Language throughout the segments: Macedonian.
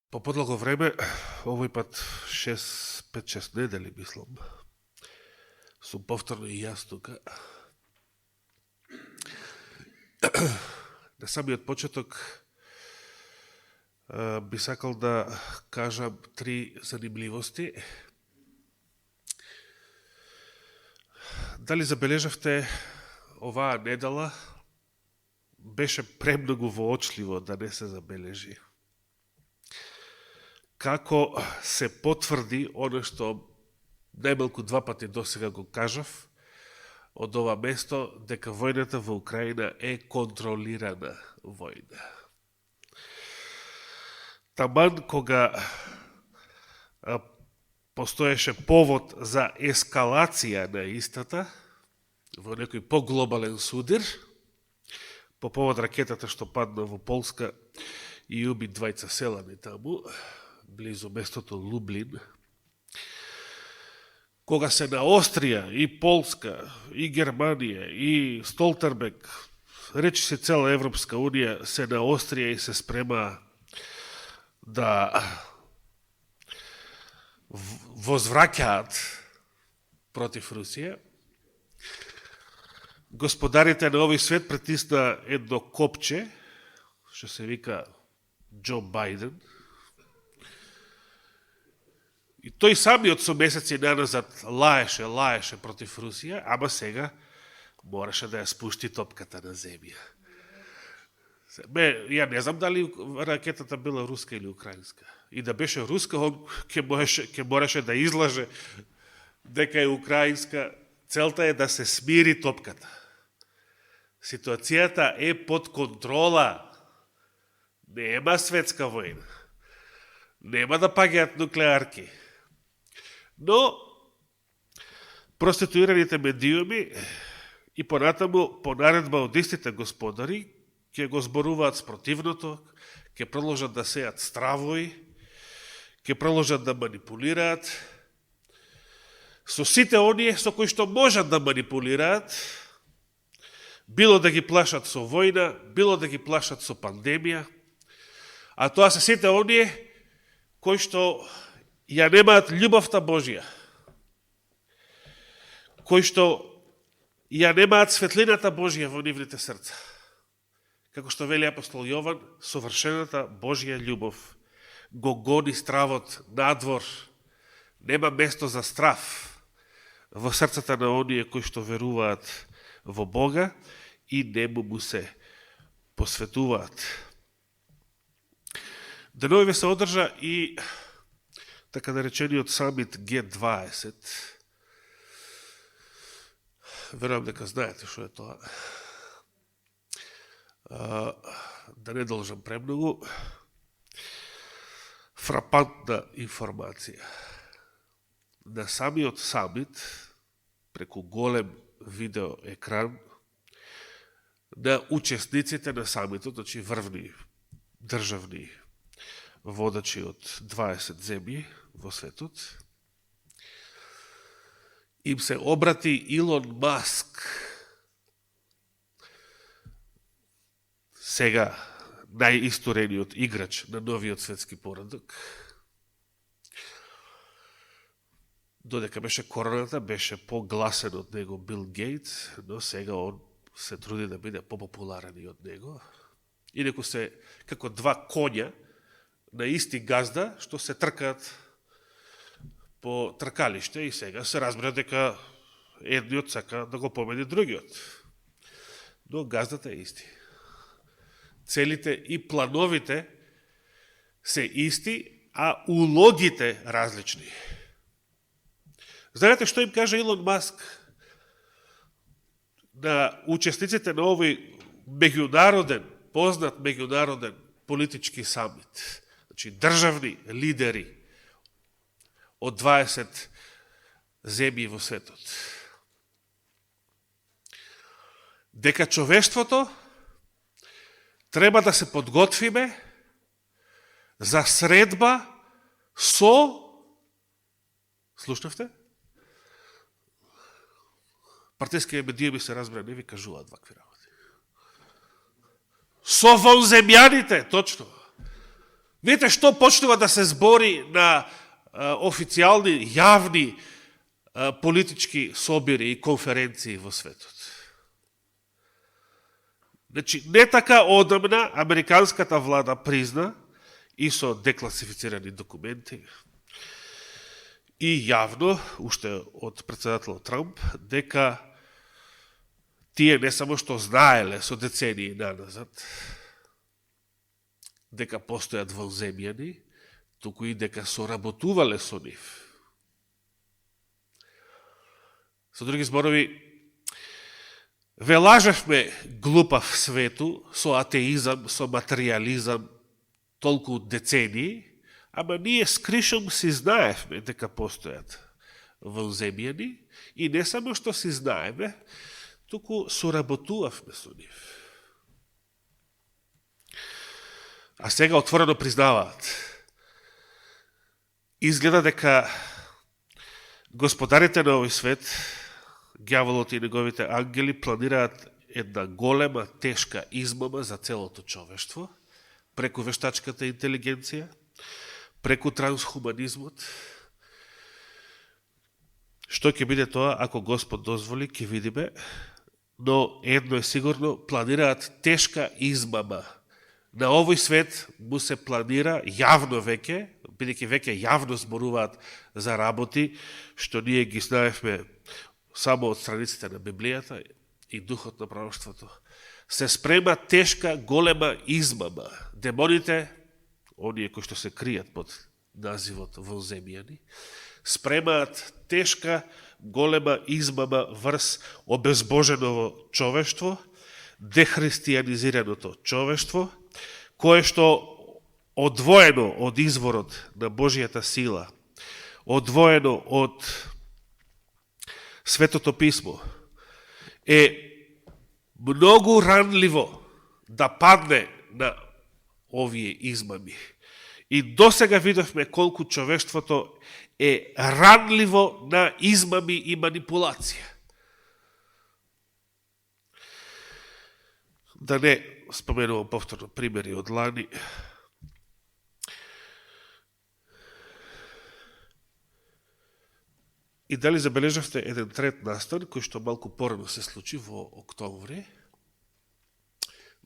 По подлого време, овој пат 5-6 недели, мислам, сум повторно и јас тука. На самиот почеток би сакал да кажам 3 занимливости. Дали забележавте, оваа недела беше премногу воочливо да не се забележи. Како се потврди оно што најмалку 2 пати досега го кажав од ова место, дека војната во Украина е контролирана војна. Таман кога постоеше повод за ескалација на истата во некој поглобален судир, по повод ракетата што падна во Полска и уби 2 селани таму, близу местото Лублин, кога се наострија и Полска, и Германија, и Столтербек, речи се цела Европска Унија, се наострија и се спрема да возвраќаат против Русија, господарите на овој свет притисна едно копче, што се вика Џо Бајден, и тој самиот со месеци наназад лаеше против Русија, ама сега мораше да ја спушти топката на земја. Ја не знам дали ракетата била руска или украинска. И да беше руска, он ќе мораше да излаже дека е украинска. Целта е да се смири топката. Ситуацијата е под контрола. Нема светска војна. Нема да паѓаат нуклеарки. Но, проституираните медиуми и понатаму, по наредба од истите господари, ќе го зборуваат спротивното, ќе продолжат да сеат стравои, ќе продолжат да манипулираат со сите оние со кои што можат да манипулираат, било да ги плашат со војна, било да ги плашат со пандемија, а тоа се сите оние кои што ја немаат љубовта Божија, кои што ја немаат светлината Божија во нивните срца. Како што вели апостол Јован, совршената Божја љубов го гони стравот надвор, нема место за страв во срцата на оние кои што веруваат во Бога и нему му се посветуваат. Деновиве се одржа и така наречениот самит Г20. Верувам дека знаете што е тоа. Да не должам премногу. Фрапантна информација. На самиот самит, преку голем видео екран, на учесниците на самитот, значи врвни државни водачи од 20 земји во светот, им се обрати Илон Маск, сега најисторениот играч на новиот светски поредок. Додека беше короната, беше погласен од него Бил Гейтс, но сега он се труди да биде попопуларен и од него. Инаку се како 2 коња на исти газда, што се тркаат по тркалиште и сега се разбира дека едниот сака да го победи другиот. Но газдата е исти. Целите и плановите се исти, а улогите различни. Знаете што им кажа Илон Маск на учесниците на овој познат меѓународен политички самит? Значи, државни лидери од 20 земји во светот. Дека човештвото треба да се подготвиме за средба со... Слушнавте? Партиските медиуми се разбира, не ви кажуваат вакви работи. Со вонземјаните, точно. Видите што почнува да се збори на официјални, јавни политички собири и конференции во светот. Значи, не така одамна американската влада призна и со декласифицирани документи и јавно, уште од председателот Трамп, дека тие не само што знаеле со децении наназад, дека постојат волземјани, туку и дека соработувале со нив. Со други зборови, ве лажевме глупав свету со атеизам, со материализам, толку децении, ама ние скришом си знаевме дека постојат волземјани и не само што си знаеме, туку соработувавме со нив. А сега отворено признаваат. Изгледа дека господарите на овој свет, ѓаволот и неговите ангели, планираат една голема, тешка измама за целото човештво, преку вештачката интелигенција, преку трансхуманизмот. Што ќе биде тоа, ако Господ дозволи, ќе видиме, но едно е сигурно, планираат тешка измама. На овој свет му се планира јавно веќе, бидејќи веќе јавно зборуваат за работи, што ние ги знаевме само од страниците на Библијата и духот на пророштвото. Се спрема тешка, голема измама. Демоните, оние кои што се кријат под називот волземјани, спремаат тешка, голема измама врз обезбоженово човештво, дехристијанизираното човештво, кое што одвоено од изворот на Божијата сила, одвоено од Светото писмо, е многу ранливо да падне на овие измами. И досега видовме колку човештвото е ранливо на измами и манипулација. Да не споменувам повторно примери од лани. И дали забележавте еден трет настан, кој што малку порано се случи во октомври,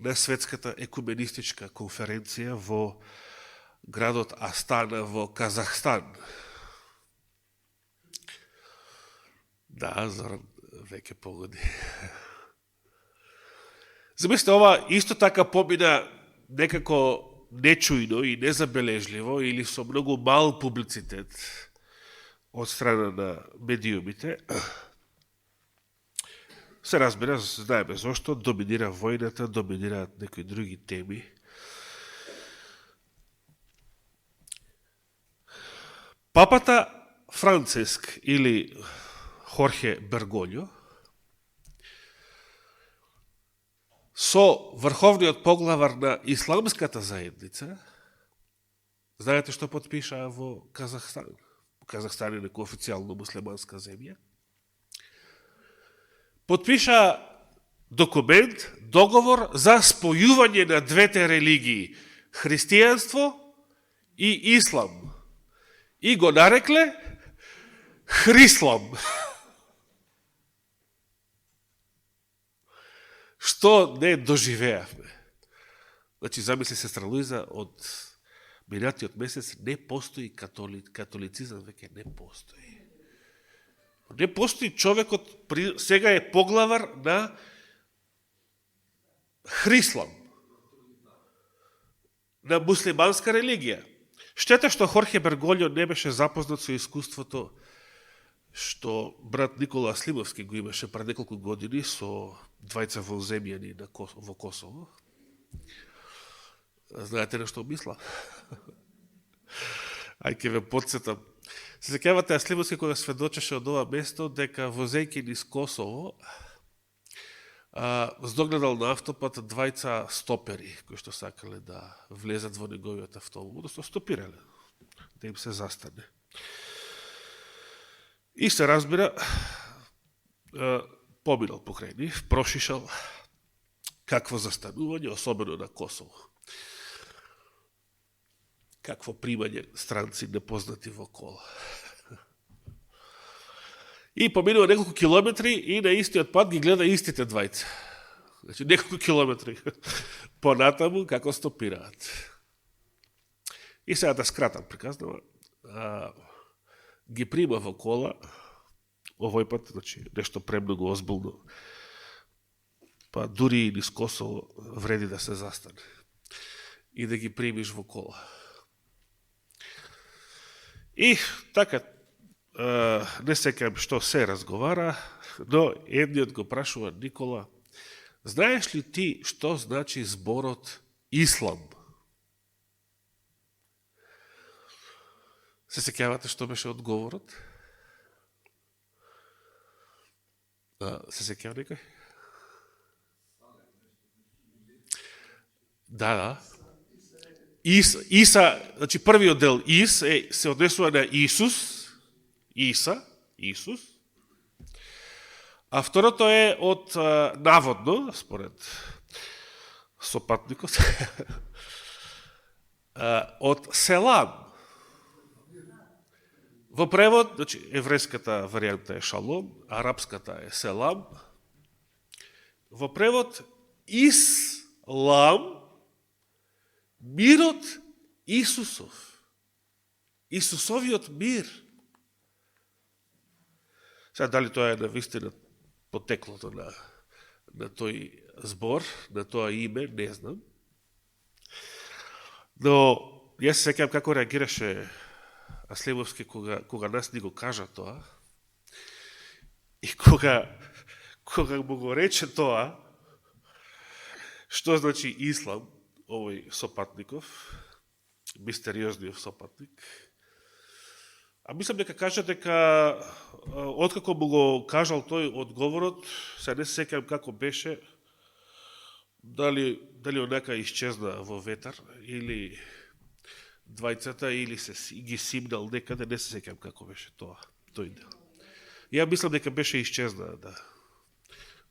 на Светската екуменистичка конференција во градот Астана во Казахстан. Да, Зоран веќе погоди. Замислите, ова исто така помина некако нечујно и незабележливо или со многу мал публицитет од страна на медиумите. Се разбира, знаеме зошто, доминира војната, доминираат некои други теми. Папата Франциск или Хорхе Берголјо со врховниот поглавар на исламската заедница, знаете што потпишаа во Казахстан? Казахстан е некоја официјално муслиманска земја. Потпиша документ, договор за спојување на двете религии, христијанство и ислам. И го нарекле Хрислам. Што не доживеавме. Значи, замисли сестра Луиза, од минатиот месец не постои католицизам, веќе не постои. Не постои човекот, сега е поглавар на Хрислам, на муслиманска религија. Штета што Хорхе Берголјо не беше запознат со искуството што брат Никола Слимовски го имаше пред неколку години со двајца волземјани во Косово. Знаете на што мисла? Ај ке ве подсетам. Се сеќавате Слимовски кога сведочеше од ова место дека возејќи низ Косово здогледал на автопат двајца стопери кои што сакале да влезат во неговиот автомобил, одnosno стопирале, да им се застане. И се разбира, поминал покрај нив, прошишал какво застанување, особено на Косово. какво примање странци непознати во кола. И поминува неколку километри и на истиот пат ги гледа истите двајца. Значи, неколку километри понатаму како стопираат. И сега да скратам приказнава, ги прима во кола, овој пат, значи, нешто премногу озбилно, па дури и низ Косово вреди да се застане и да ги примиш во кола. И така, не секам што се разговара, но едниот го прашува Никола, знаеш ли ти што значи зборот ислам? Се сеќавате што беше одговорот? Се сеќава некој? Да. Иса, значи првиот дел се однесува на Исус, Исус, а второто е од наводно, според сопатникот, од селам. Во превод, значи, еврејската варијанта е шалом, арапската е селам. Во превод, ислам, мирот Исусов. Исусовиот мир. Сега, дали тоа е навистина потеклото на тој збор, на тоа име, не знам. Но, јас се сеќавам како реагираше Аслемовски кога нас ни го кажа тоа и кога му го рече тоа, што значи ислам, овој сопатников, мистериозниот сопатник. А мислам дека кажа дека откако му го кажал тој одговорот, се не се сеќавам како беше, дали онака исчезна во ветар, или двајцата, или се ги симнал некаде, не се сеќавам како беше тој дел. Ја мислам дека беше исчезна, да,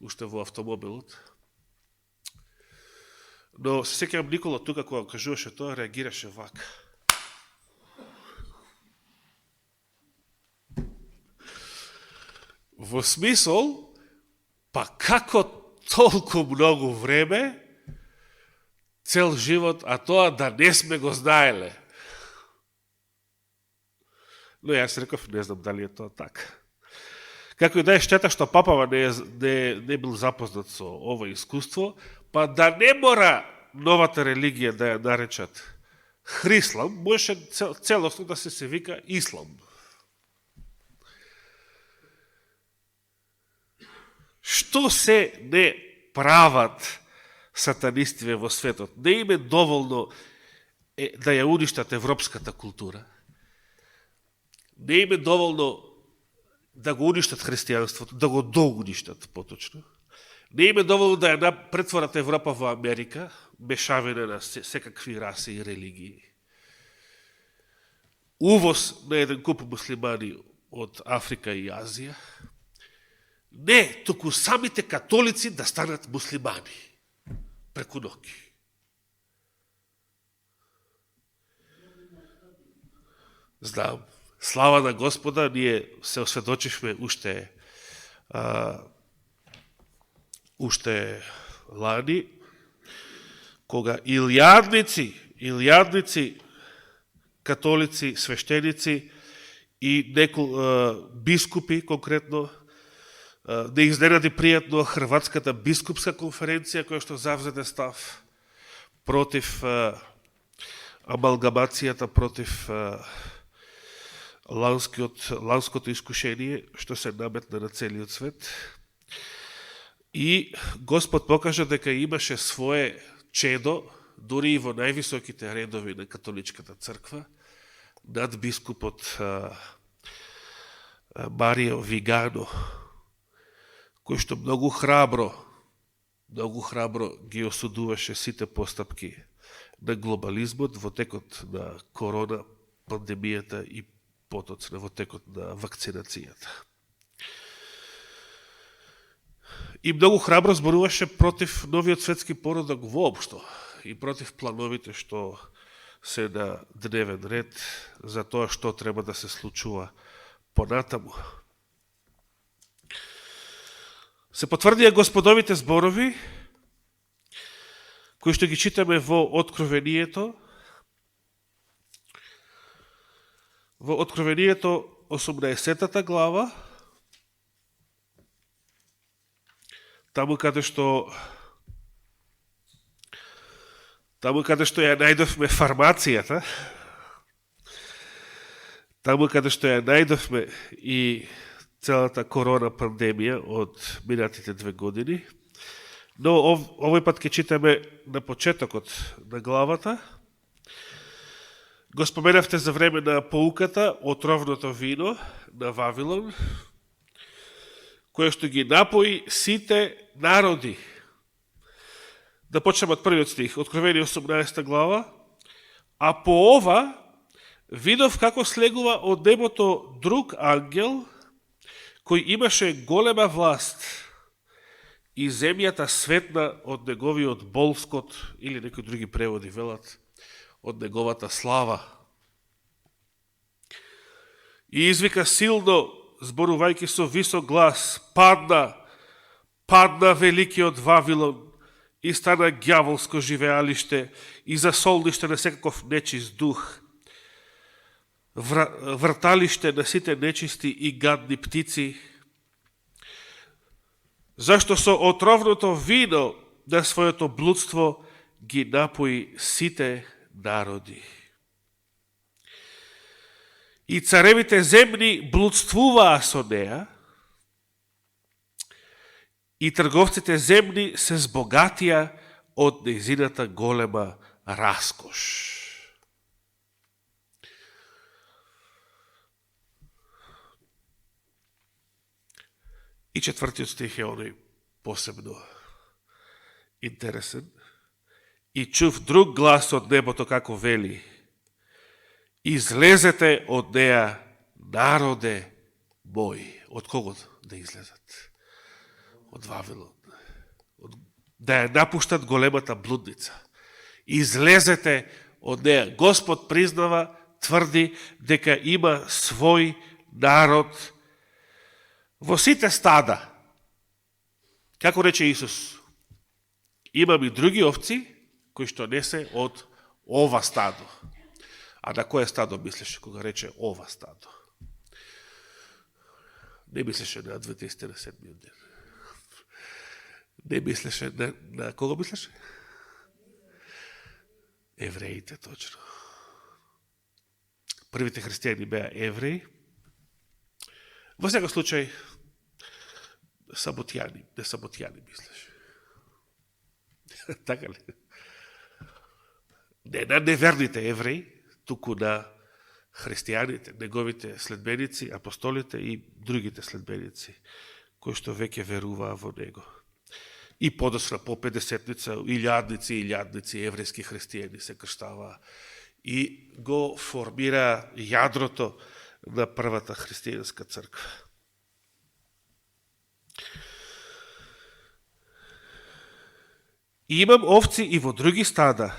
уште во автомобилот. Но се сеќавам Никола тука, кога кажуваше тоа, реагираше вака. Во смисол, па како толку многу време, цел живот, а тоа да не сме го знаеле. Но јас реков, не знам дали е тоа така. Како и да е штета што папава не бил запознат со ова искуство, па да не мора новата религија да ја наречат Хрислам, можеше целосно да се вика Ислам. Што се не прават сатанистиве во светот? Не им е доволно да ја уништат европската култура. Не им е доволно да го уништат христијанството, да го доуништат поточно. Не им е доволно да ја претворат Европа во Америка, мешавина на секакви раси и религии. Увоз на еден куп муслимани од Африка и Азија. Не, току самите католици да станат муслимани преку ноќ. Знам, слава на Господа, ние се осведочивме уште лани, кога илјадници католици, свештеници и бискупи конкретно, не изненади пријатно Хрватската бискупска конференција, која што завзеде став против амалгамацијата, против ланското искушение, што се наметна на целиот свет. И Господ покажа дека имаше свое чедо, дури и во највисоките редови на католичката црква, над бискупот Марио Вигано, кој што многу храбро ги осудуваше сите постапки на глобализмот во текот на корона пандемијата и потоцна во текот на вакцинацијата. И многу храбро зборуваше против новиот светски поредок воопшто и против плановите што се на дневен ред за тоа што треба да се случува понатаму. Се потврдија Господовите зборови, кои што ги читаме во Откровението. Во Откровението 18 глава, таму каде што ја најдовме фармацијата, таму каде што ја најдовме и целата корона пандемија од минатите 2 години. Но овој пат ќе читаме на почетокот на главата. Го споменавте за време на поуката отровното вино на Вавилон, кое што ги напои сите народи. Да почнем од првиот стих, Откровение 18 глава. А по ова видов како слегува од небото друг ангел, кој имаше голема власт, и земјата светна од неговиот болскот, или некои други преводи велат, од неговата слава. И извика силно, зборувајќи со висок глас, падна великиот Вавилон и стана ѓаволско живеалиште и засолниште на секаков нечист дух, врталиште на сите нечисти и гадни птици, зашто со отровното вино на своето блудство ги напои сите народи. И царевите земни блудствуваа со неа, и трговците земни се збогатија од нејзината голема раскош. И четвртиот стих е оној посебно интересен. И чув друг глас од небото како вели: излезете од неа, народе мој. Од кого да излезат? Од Вавилон. Да ја напуштат големата блудница. Излезете од неа. Господ признава, тврди дека има свој народ во сите стада. Како рече Исус, имам и други овци кои што не се од ова стадо. А на кое стадо мислеше кога рече ова стадо? Не мислеше на адвентистите на седмиот ден. Не мислеше на кого мислеше? Евреите, точно. Првите христијани беа евреи. Во секој случај, саботјани мислеше. Така ли? Не на неверните евреи, туку на христијаните, неговите следбеници, апостолите и другите следбеници, кои што веќе веруваа во него. И подосна по 50-ница, илјадници еврејски христијани се крштаваа и го формира јадрото на првата христијанска црква. И имам овци и во други стада.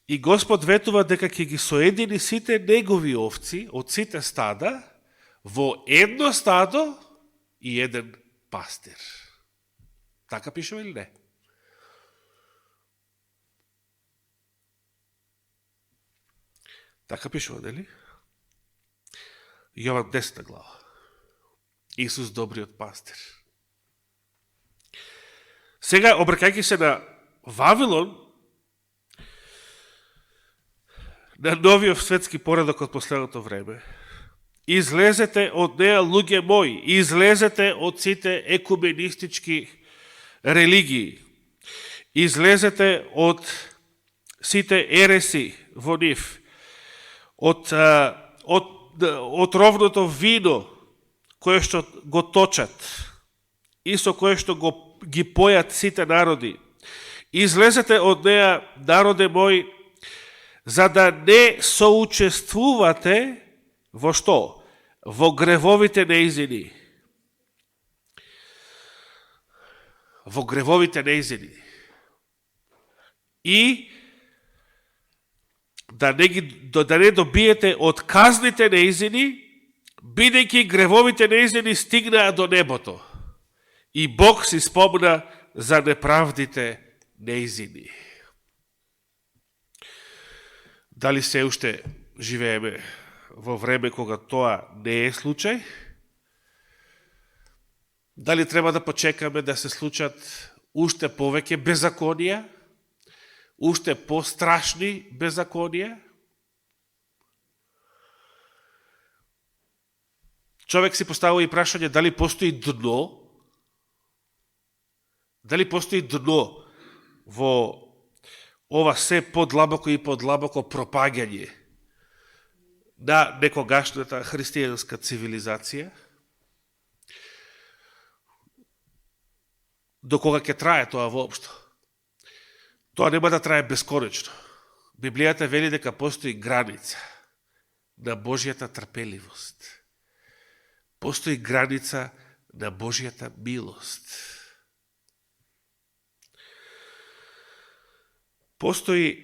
И Господ ветува дека ќе ги соедини сите негови овци од сите стада во едно стадо и еден пастир. Така пишува или не? Така пишува, нели? Јован 10 глава. Исус добриот пастир. Сега, обркајќи се на Вавилон, на новиот светски поредок од последното време, излезете од неа, луѓе мои, излезете од сите екуменистички религии, излезете од сите ереси во нив, од ровното вино кое што го точат и со кое што ги појат сите народи. Излезете од неа, народе мој, за да не соучествувате во што? Во гревовите неизини. Во гревовите неизини. и да не добиете од казните неизини, бидејќи гревовите неизини стигнаа до небото. И Бог си спомна за неправдите неизини. Дали се уште живееме во време кога тоа не е случај? Дали треба да почекаме да се случат уште повеќе беззаконија? Уште пострашни беззаконија? Човек си поставува и прашање дали постои дно? Дали постои дно во ова се подлабоко и подлабоко пропагање на некогашната христијанска цивилизација? До кога ќе трае тоа воопшто? Тоа нема да трае бесконечно. Библијата вели дека постои граница на Божјата трпеливост. Постои граница на Божјата милост. Постои,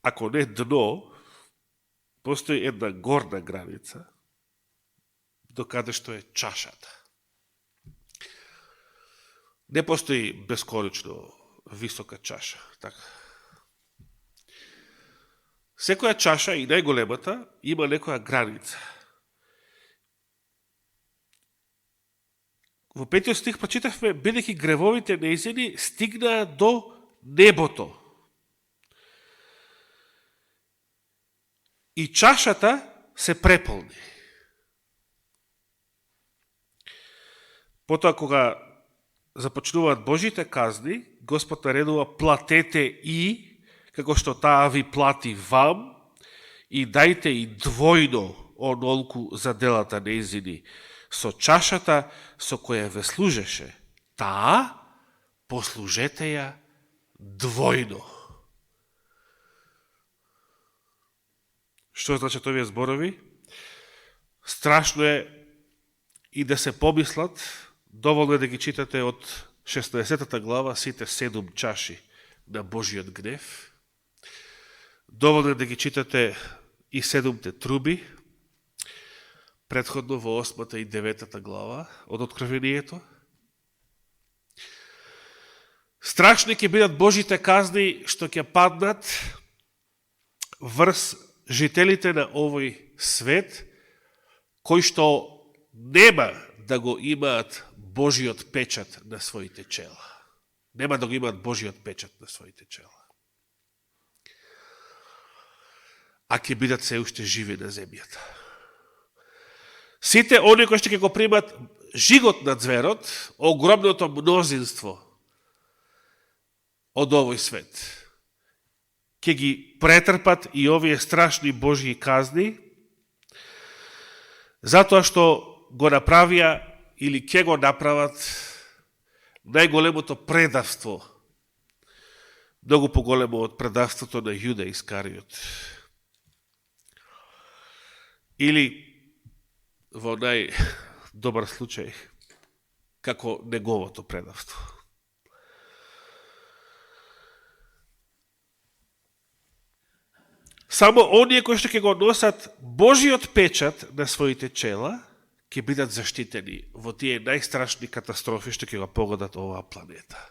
ако не дно, постои една горна граница, до каде што е чашата. Не постои бесконечно висока чаша. Така. Секоја чаша, и најголемата, има некоја граница. Во 5 стих прочитавме, бидејќи гревовите неизини стигнаа до небото. И чашата се преполни. Потоа кога започнуваат Божите казни, Господ наредува платете и, како што таа ви плати вам, и дајте и двојно онолку за делата неизини. Со чашата со која ве служеше, таа послужете ја двојно. Што значат овие зборови? Страшно е и да се помислат, доволно е да ги читате од 16 глава сите 7 чаши на Божиот гнев. Доволно е да ги читате и 7 труби, предходно во 8 и 9 глава од Откровението. Страшни ќе бидат Божите казни што ќе паднат врз жителите на овој свет, кои што нема да го имаат Божиот печат на своите чела. Нема да го имаат Божиот печат на своите чела. А ќе бидат се уште живи на земјата. Сите они кои што ќе го примат жигот на зверот, огромното мнозинство од овој свет, ќе ги претрпат и овие страшни Божји казни, затоа што го направија или ќе го направат најголемото предавство, многу поголемо од предавството на Јуда Искариот. Или, во најдобар случај, како неговото предавство. Само оние кои што ќе го носат Божиот печат на своите чела, ќе бидат заштитени во тие најстрашни катастрофи што ќе го погодат оваа планета.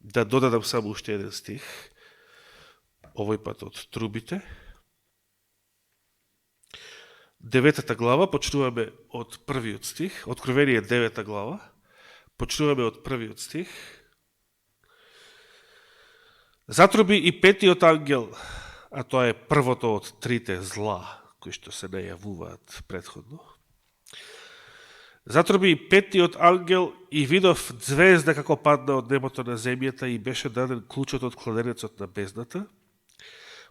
Да додадам само уште еден стих, овој пат од трубите. 9 глава, почнуваме од првиот стих, Откровение 9 глава, почнуваме од првиот стих. Затруби и петиот ангел, а тоа е првото од трите зла, кои што се најавуваат предходно. Затруби и петиот ангел и видов звезда како падна од небото на земјата и беше даден клучот од кладенецот на бездната.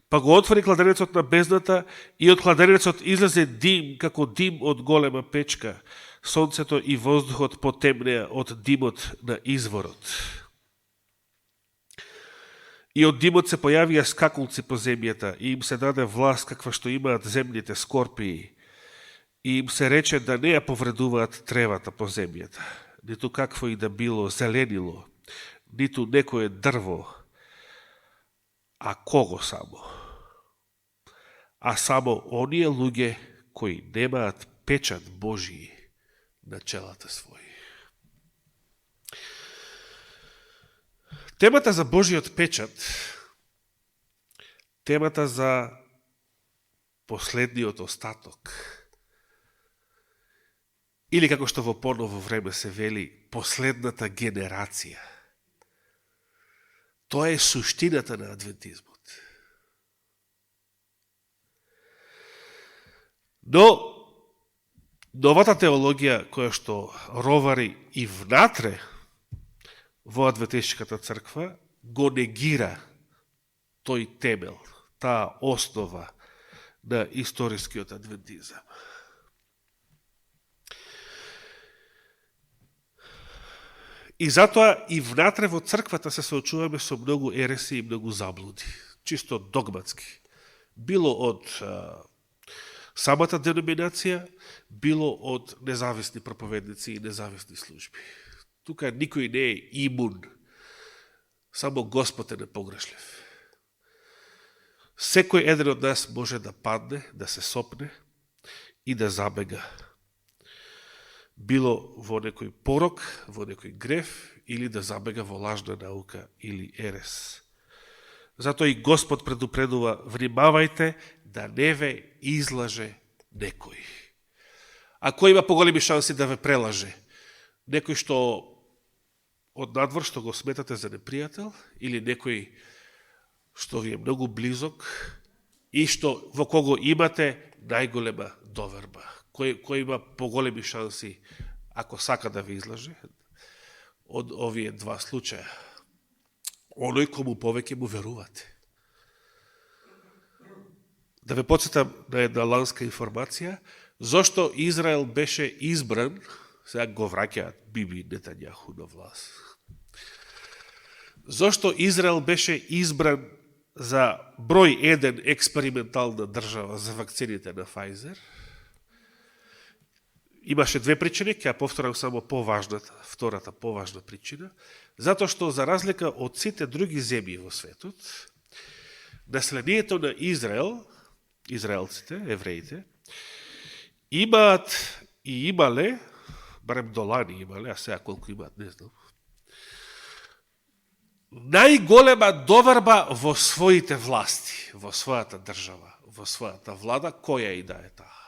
Па го отвори кладенецот на бездната и од кладенецот излезе дим како дим од голема печка. Сонцето и воздухот потемнеа од димот на изворот. И од димот се појавија скакулци по земјата и им се даде власт каква што имаат земните скорпии. И им се рече да не ја повредуваат тревата по земјата, ниту какво и да било зеленило, ниту некое дрво, а кого само? А само оние луѓе кои немаат печат Божии на челата своји. Темата за Божиот печат, темата за последниот остаток, или како што во поново време се вели, последната генерација, тоа е суштината на адвентизмот. Но, новата теологија која што ровари и внатре во адвентистичката црква, го негира тој темел, таа основа на историскиот адвентизам. И затоа и внатре во црквата се соочуваме со многу ереси и многу заблуди, чисто догматски. Било од самата деноминација, било од независни проповедници и независни служби. Тука никој не е имун, само Господ е непогрешлив. Секој еден од нас може да падне, да се сопне и да забега. Било во некој порок, во некој греф, или да забега во лажна наука или ерес. Затоа и Господ предупредува, внимавајте да не ве излаже некој. А кој има поголеми шанси да ве прелаже? Некој што од надвор што го сметате за непријател, или некој што ви е многу близок и што во кого имате најголема доверба. Кој има поголеми шанси, ако сака да ви излаже, од овие два случаја? Оној кому повеќе му верувате. Да ве подсетам на една ланска информација, зошто Израел беше избран, сега го враќаат Биби Нетањаху на власт. Зошто Израел беше избран за број 1 експериментална држава за вакцините на Pfizer? Имаше две причини, ќе ја повторам само поважната, втората поважна причина, затоа што за разлика од сите други земји во светот, наследието на Израел, израелците, евреите, имаат и имале, барем долани имале, а сега колку имаат, не знам, најголема доверба во своите власти, во својата држава, во својата влада, која и да е таа.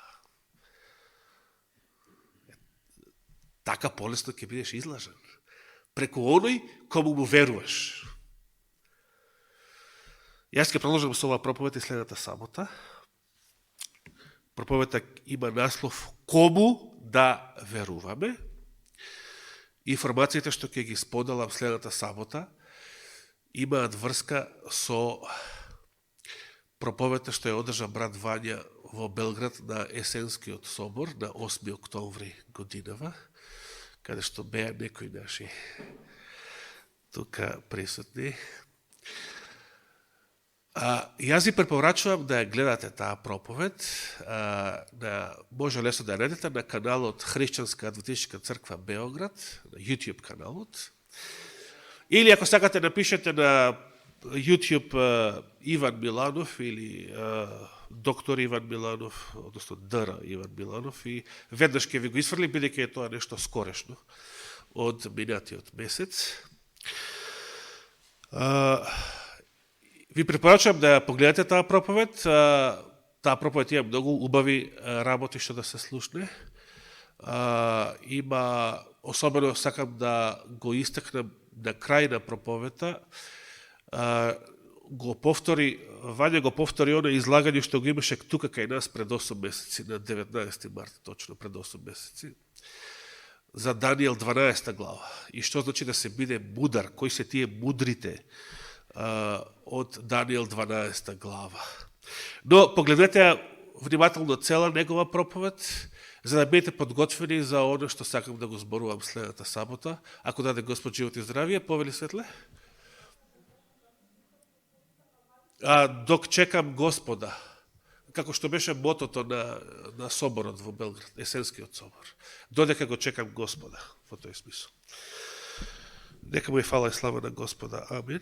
Така полесно ќе бидеш излажен. Преку оној кому му веруваш. Јас ќе продолжам со оваа проповед и следната сабота. Проповедта има наслов Кому да веруваме. Информациите што ќе ги споделам следната сабота имаат врска со проповедта што ја одржа брат Вања во Белград на Есенскиот собор на 8 октомври годинава, каде што беа некои наши тука присутни. Јас ви препорачувам да ја гледате таа проповед, може лесно да ја најдете на каналот Христијанска адвентистичка црква Београд, на YouTube каналот. Или ако сакате напишете на YouTube Иван Миланов или доктор Иван Миланов, односно Д.Р. Иван Миланов, и веднаш ќе ви го изфрли, бидејќи е тоа нешто скорешно од минатиот месец. Ви препорачувам да погледате таа проповед. Таа проповед има многу убави работи што да се слушне. Има, особено сакам да го истакнам на крај на проповедта, Вања го повтори оно излагање што го имаше тука кај нас пред 8 месеци, на 19 март, точно пред 8 месеци, за Данијел 12 глава. И што значи да се биде мудар, кои се тие мудрите од Данијел 12 глава. Но погледнете внимателно цела негова проповед, за да бидете подготвени за оно што сакам да го зборувам следната сабота. Ако даде Господ живот и здравие, повели Светле? Док чекам Господа, како што беше мотото на соборот во Белград, Есенскиот собор. Додека го чекам Господа, во тој смисол. Нека му е фала и слава на Господа. Амин.